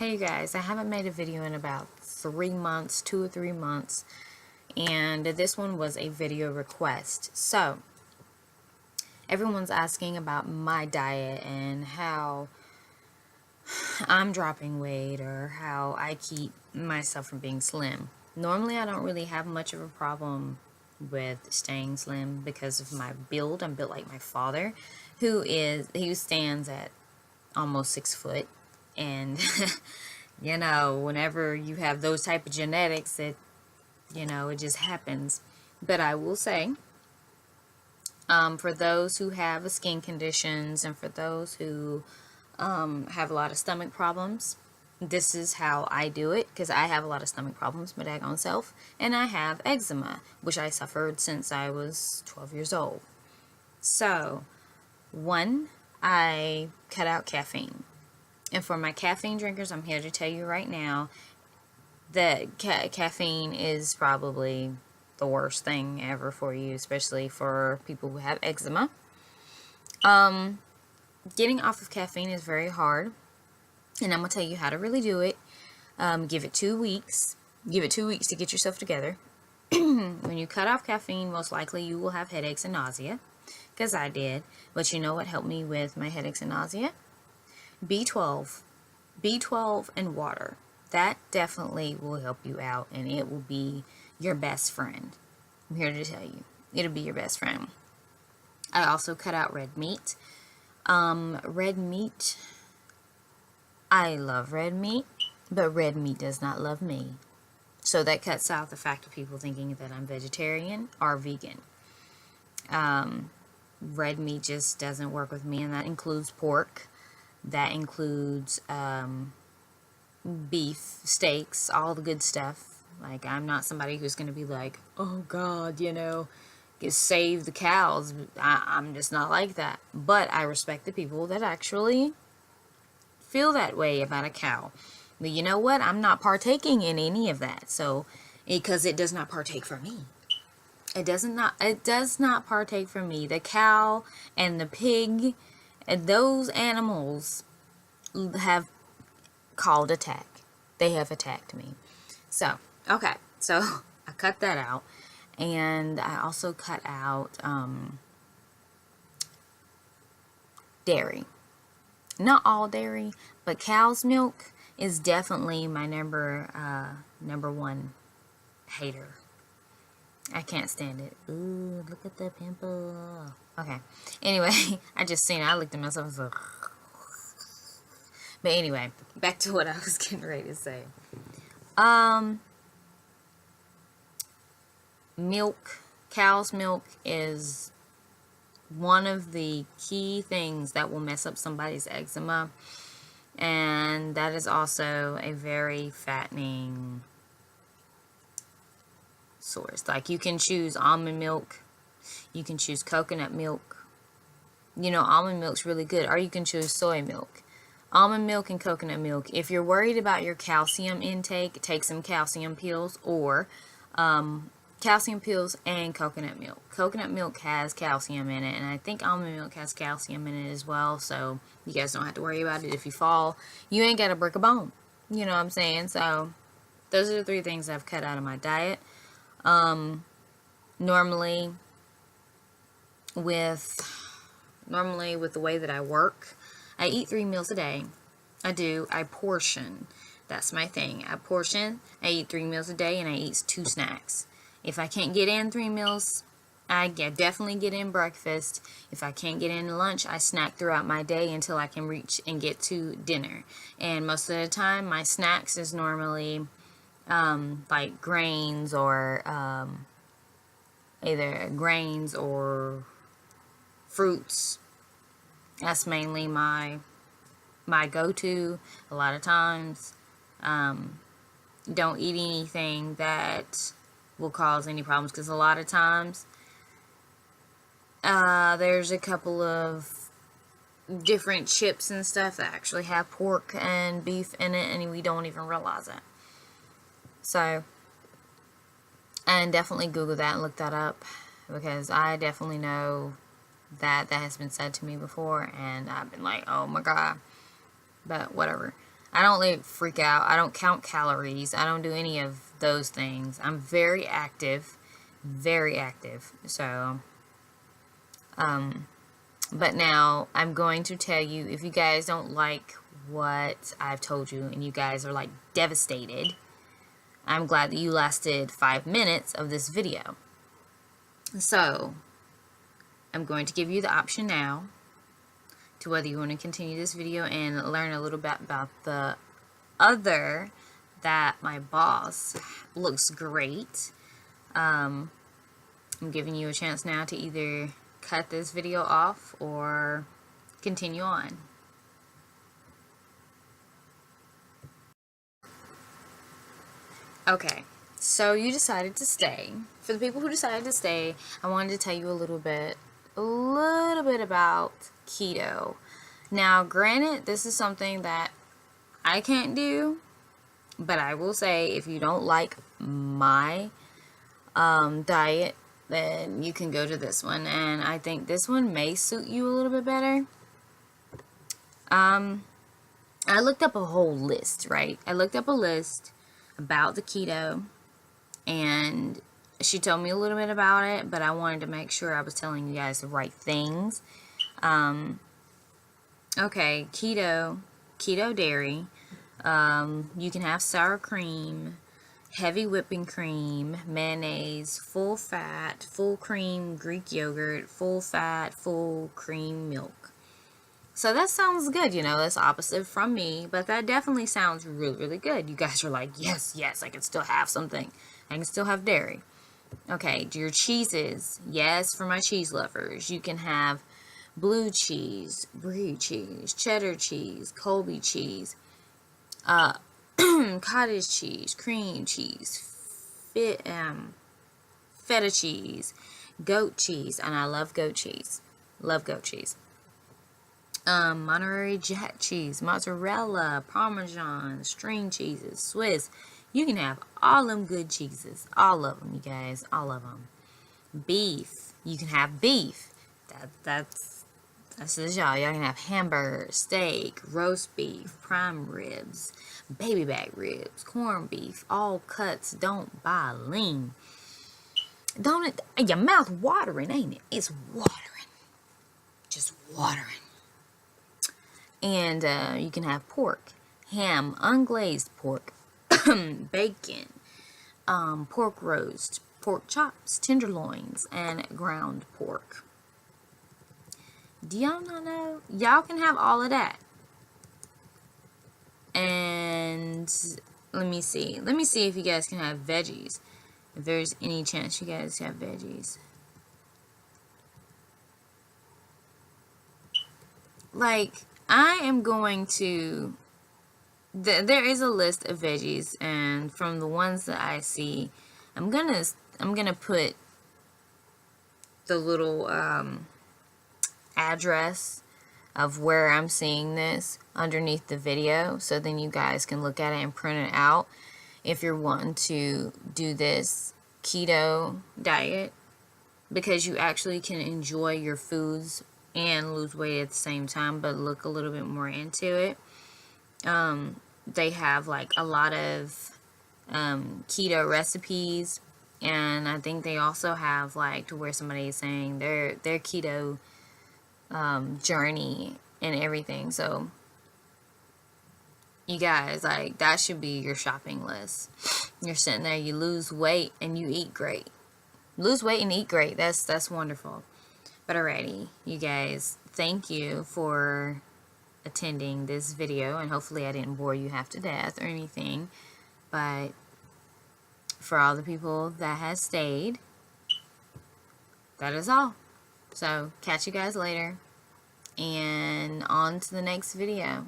Hey you guys, I haven't made a video in about 3 months, 2 or 3 months, and this one was a video request. So, everyone's asking about my diet and how I'm dropping weight or how I keep myself from being slim. Normally, I don't really have much of a problem with staying slim because of my build. I'm built like my father, who stands at almost 6 foot, and you know, whenever you have those type of genetics, it just happens. But I will say, for those who have skin conditions and for those who have a lot of stomach problems, this is how I do it, because I have a lot of stomach problems, my daggone self, and I have eczema, which I suffered since I was 12 years old. So, one, I cut out caffeine. And for my caffeine drinkers, I'm here to tell you right now that caffeine is probably the worst thing ever for you, especially for people who have eczema. Getting off of caffeine is very hard, and I'm going to tell you how to really do it. Give it 2 weeks. Give it 2 weeks to get yourself together. When you cut off caffeine, most likely you will have headaches and nausea, because I did. But you know what helped me with my headaches and nausea? B12. B12 and water. That definitely will help you out, and it will be your best friend. I'm here to tell you. It'll be your best friend. I also cut out red meat. Red meat, I love red meat, but red meat does not love me. So that cuts out the fact of people thinking that I'm vegetarian or vegan. Red meat just doesn't work with me, and that includes pork. That includes beef, steaks, all the good stuff. Like, I'm not somebody who's going to be like, oh God, save the cows. I'm just not like that. But I respect the people that actually feel that way about a cow. But you know what? I'm not partaking in any of that. So, because it does not partake for me. It does not partake for me. The cow and the pig, and those animals have called attack. They have attacked me. So, okay. So, I cut that out. And I also cut out dairy. Not all dairy, but cow's milk is definitely my number one hater. I can't stand it. Ooh, look at the pimple. Okay. Anyway, I just seen it. I looked at myself and was like, but anyway, back to what I was getting ready to say. Milk, cow's milk is one of the key things that will mess up somebody's eczema, and that is also a very fattening source. Like, you can choose almond milk, you can choose coconut milk. Almond milk's really good, or you can choose soy milk. Almond milk and coconut milk. If you're worried about your calcium intake, take some calcium pills, or calcium pills and coconut milk. Coconut milk has calcium in it, and I think almond milk has calcium in it as well, so you guys don't have to worry about it. If you fall, you ain't got to break a bone. You know what I'm saying? So, those are the 3 things I've cut out of my diet. Normally with the way that I work, I eat 3 meals a day. I portion. That's my thing. I portion. I eat 3 meals a day, and I eat 2 snacks. If I can't get in 3 meals, I definitely get in breakfast. If I can't get in lunch, I snack throughout my day until I can reach and get to dinner. And most of the time, my snacks is normally like grains, or either grains or fruits. That's mainly my go-to. A lot of times, don't eat anything that will cause any problems, because a lot of times there's a couple of different chips and stuff that actually have pork and beef in it, and we don't even realize it. So, and definitely Google that and look that up, because I definitely know that has been said to me before, and I've been like, oh my God. But whatever. I don't like freak out. I don't count calories. I don't do any of those things. I'm very active. Very active. So, but now I'm going to tell you, if you guys don't like what I've told you and you guys are like devastated, I'm glad that you lasted 5 minutes of this video. So, I'm going to give you the option now to whether you want to continue this video and learn a little bit about the other that my boss looks great. I'm giving you a chance now to either cut this video off or continue on. Okay, so you decided to stay. For the people who decided to stay, I wanted to tell you a little bit about keto. Now, granted, this is something that I can't do, but I will say if you don't like my diet, then you can go to this one, and I think this one may suit you a little bit better. I looked up a whole list, right? I looked up a list about the keto, and she told me a little bit about it, but I wanted to make sure I was telling you guys the right things. Okay, keto dairy. You can have sour cream, heavy whipping cream, mayonnaise, full fat, full cream Greek yogurt, full fat, full cream milk. So that sounds good, you know, that's opposite from me, but that definitely sounds really, really good. You guys are like, yes, yes, I can still have something. I can still have dairy. Okay, your cheeses. Yes, for my cheese lovers. You can have blue cheese, brie cheese, cheddar cheese, Colby cheese, cottage cheese, cream cheese, feta cheese, goat cheese, and I love goat cheese. Love goat cheese. Monterey Jack cheese, mozzarella, Parmesan, string cheeses, Swiss. You can have all them good cheeses. All of them, you guys. All of them. Beef. You can have beef. That's this, y'all. Y'all can have hamburger, steak, roast beef, prime ribs, baby back ribs, corned beef, all cuts. Don't buy lean. Don't it? Your mouth watering, ain't it? It's watering. Just watering. And you can have pork, ham, unglazed pork, bacon, pork roast, pork chops, tenderloins, and ground pork. Do y'all not know? Y'all can have all of that. And let me see. Let me see if you guys can have veggies. If there's any chance you guys have veggies. Like, I am going to... there is a list of veggies, and from the ones that I see, I'm gonna put the little address of where I'm seeing this underneath the video, so then you guys can look at it and print it out if you're wanting to do this keto diet, because you actually can enjoy your foods and lose weight at the same time, but look a little bit more into it. They have like a lot of keto recipes, and I think they also have like to where somebody is saying their keto journey and everything. So you guys, like, that should be your shopping list. You're sitting there, you lose weight and you eat great. Lose weight and eat great. That's wonderful. But alrighty, you guys, thank you for attending this video, and hopefully I didn't bore you half to death or anything. But for all the people that has stayed, that is all. So catch you guys later, and on to the next video.